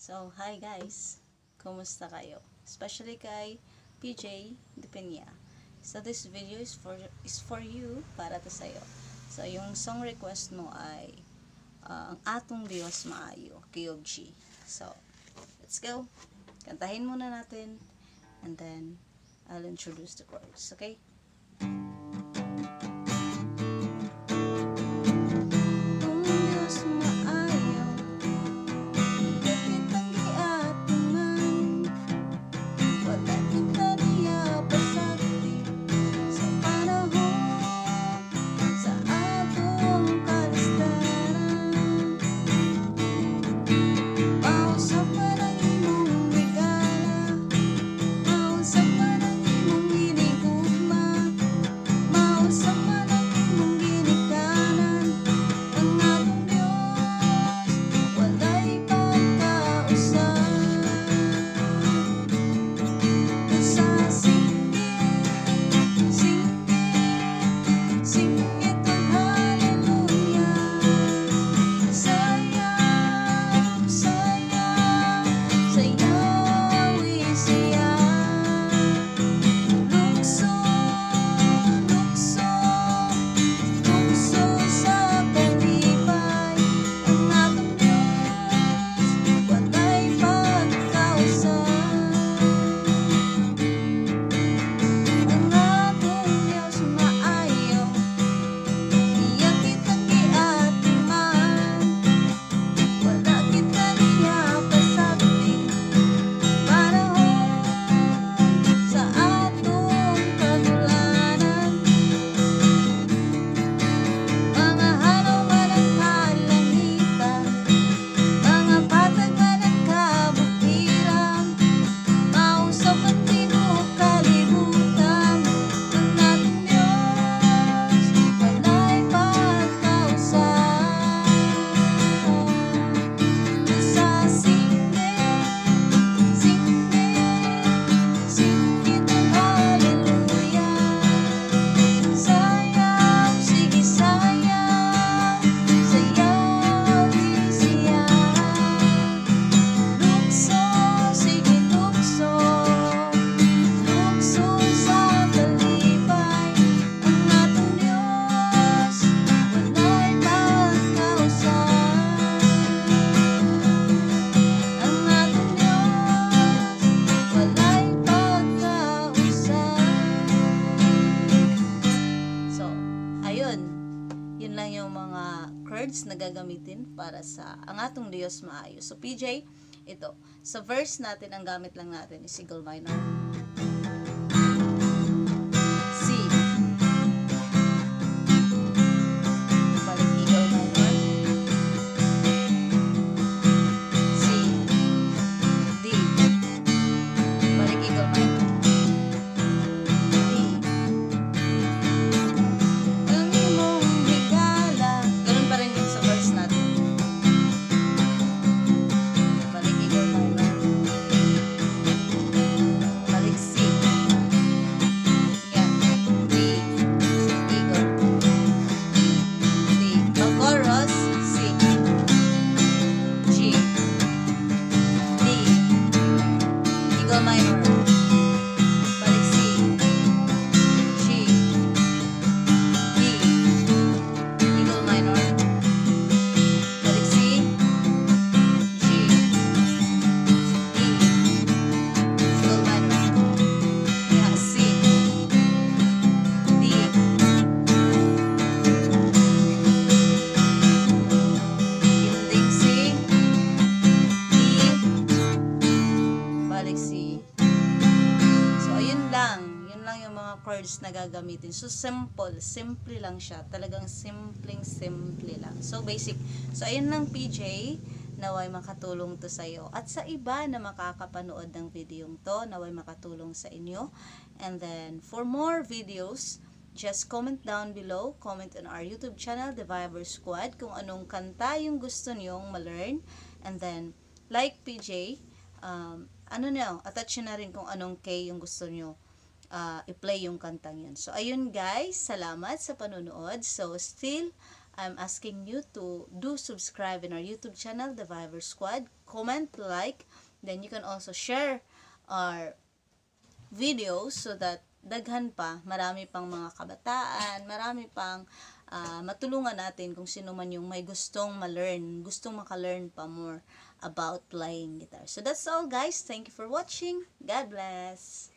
So, hi guys! Kumusta kayo? Especially kay PJ Depenya. So, this video is for you, para to sa'yo. So, yung song request mo ay Ang Atong Diyos Maayo, KOG. So, let's go! Kantahin muna natin and then I'll introduce the chords, okay? Yun lang yung mga chords na gagamitin para sa Ang Atong Diyos Maayo. So, PJ, ito. Sa verse natin, ang gamit lang natin is Eagle minor. C. Balik Eagle minor. C. D. Balik Eagle minor. Chords na gagamitin. So, simple lang siya. Talagang simple lang. So, basic. So, ayun lang PJ, naway makatulong to sa'yo. At sa iba na makakapanood ng videong to, naway makatulong sa inyo. And then, for more videos, just comment down below. Comment on our YouTube channel, The Viber Squad, kung anong kanta yung gusto nyong ma-learn. And then, like PJ, attach na rin kung anong K yung gusto nyo i-play yung kantang yun. So, ayun guys, salamat sa panonood. So, still I'm asking you to do subscribe in our YouTube channel, The Viber Squad. Comment, like, then you can also share our videos so that daghan pa, marami pang mga kabataan, marami pang matulungan natin kung sino man yung may gustong ma-learn, gustong maka-learn pa more about playing guitar. So that's all guys. Thank you for watching. God bless.